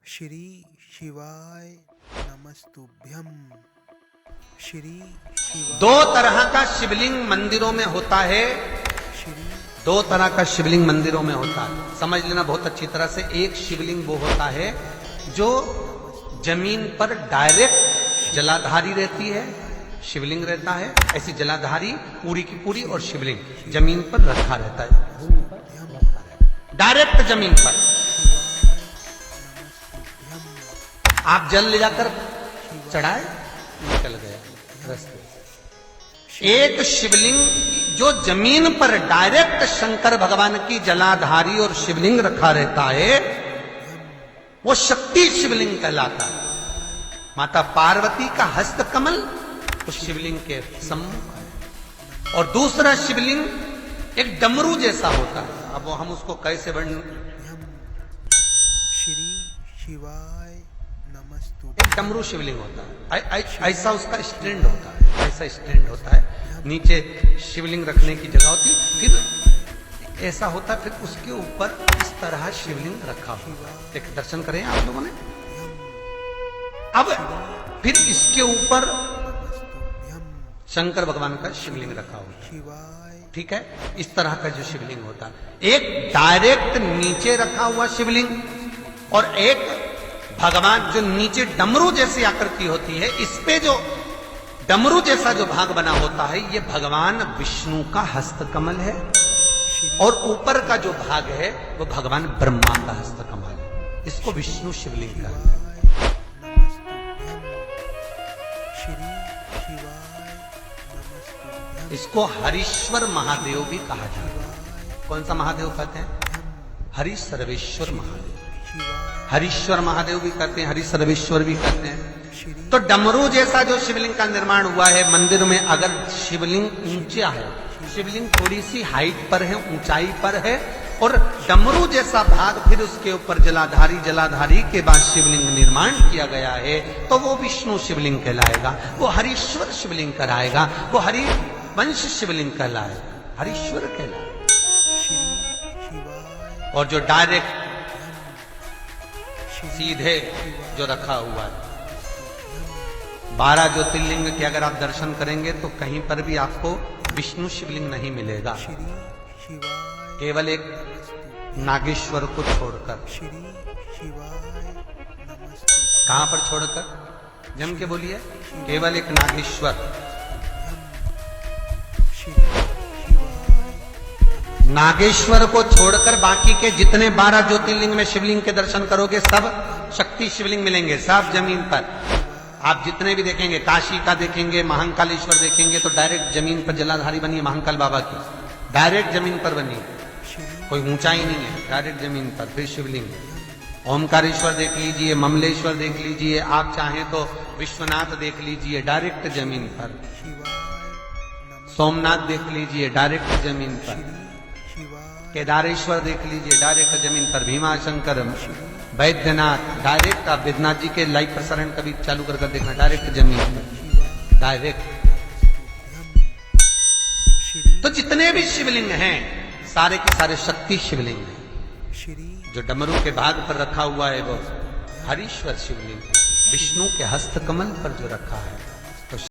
श्री शिवाय नमस्तुभ्यम। श्री शिवाय। दो तरह का शिवलिंग मंदिरों में होता है। श्री दो तरह का शिवलिंग मंदिरों में होता है, समझ लेना बहुत अच्छी तरह से। एक शिवलिंग वो होता है जो जमीन पर डायरेक्ट जलाधारी रहती है, शिवलिंग रहता है। ऐसी जलाधारी पूरी की पूरी और शिवलिंग जमीन पर रखा रहता है, डायरेक्ट जमीन पर। आप जल ले जाकर चढ़ाए, निकल गया रास्ते। एक शिवलिंग जो जमीन पर डायरेक्ट शंकर भगवान की जलाधारी और शिवलिंग रखा रहता है, वो शक्ति शिवलिंग कहलाता है। माता पार्वती का हस्त कमल उस शिवलिंग के सम्मुख है। और दूसरा शिवलिंग एक डमरू जैसा होता है। अब वो हम उसको कैसे वर्णन। श्री शिवाय नमस्तुभ्यम। एक डमरू शिवलिंग होता है, ऐसा उसका स्टैंड होता है, ऐसा स्टैंड होता है। नीचे शिवलिंग रखने की जगह होती, फिर ऐसा होता है, फिर उसके ऊपर इस तरह शिवलिंग रखा हुआ। एक दर्शन करें आप लोगों ने। अब फिर इसके ऊपर शंकर भगवान का शिवलिंग रखा हुआ, ठीक है। इस तरह का जो शिवलिंग होता है, एक डायरेक्ट नीचे रखा हुआ शिवलिंग और एक भगवान जो नीचे डमरू जैसी आकृति होती है, इस पे जो डमरू जैसा जो भाग बना होता है, ये भगवान विष्णु का हस्तकमल है। और ऊपर का जो भाग है वो भगवान ब्रह्मा का हस्तकमल है। इसको विष्णु शिवलिंग कहते हैं। इसको हरीश्वर महादेव भी कहा जाता है। कौन सा महादेव कहते हैं? हरि सर्वेश्वर महादेव। हरीश्वर महादेव भी कहते हैं, हरि सर्वेश्वर भी कहते हैं। तो डमरू जैसा जो शिवलिंग का निर्माण हुआ है मंदिर में, अगर शिवलिंग ऊंचा है, शिवलिंग थोड़ी सी हाइट पर है, ऊंचाई पर है, और डमरू जैसा भाग फिर उसके ऊपर जलाधारी के बाद शिवलिंग निर्माण किया गया है, तो वो विष्णु शिवलिंग कहलाएगा, वो हरीश्वर शिवलिंग कहलाएगा, वो हरि वंश शिवलिंग कहलाएगा, हरीश्वर कहलाएगा। और जो डायरेक्ट सीधे जो रखा हुआ है, 12 ज्योतिर्लिंग के अगर आप दर्शन करेंगे तो कहीं पर भी आपको विष्णु शिवलिंग नहीं मिलेगा, केवल एक नागेश्वर को छोड़कर। कहां पर छोड़कर? जम के बोलिए। केवल एक नागेश्वर। नागेश्वर को छोड़कर बाकी के जितने 12 ज्योतिर्लिंग में शिवलिंग के दर्शन करोगे, सब शक्ति शिवलिंग मिलेंगे, सब जमीन पर। आप जितने भी देखेंगे, काशी का देखेंगे, महाकालेश्वर देखेंगे, तो डायरेक्ट जमीन पर जलाधारी बनी है महाकाल बाबा की, डायरेक्ट जमीन पर बनी, कोई ऊंचाई नहीं है, डायरेक्ट जमीन पर। फिर शिवलिंग ओमकारेश्वर देख लीजिए, ममलेश्वर देख लीजिए, आप चाहें तो विश्वनाथ देख लीजिए, डायरेक्ट जमीन पर। सोमनाथ देख लीजिए, डायरेक्ट जमीन पर। केदारेश्वर देख लीजिए, डायरेक्ट जमीन पर। भीमाशंकर, वैद्यनाथ, डायरेक्ट। आप वैद्यनाथ जी के लाइव प्रसारण कभी चालू कर देखना, डायरेक्ट जमीन पर, डायरेक्ट। तो जितने भी शिवलिंग हैं सारे के सारे शक्ति शिवलिंग हैं। जो डमरू के भाग पर रखा हुआ है वो हरीश्वर शिवलिंग, विष्णु के हस्तकमल पर जो रखा है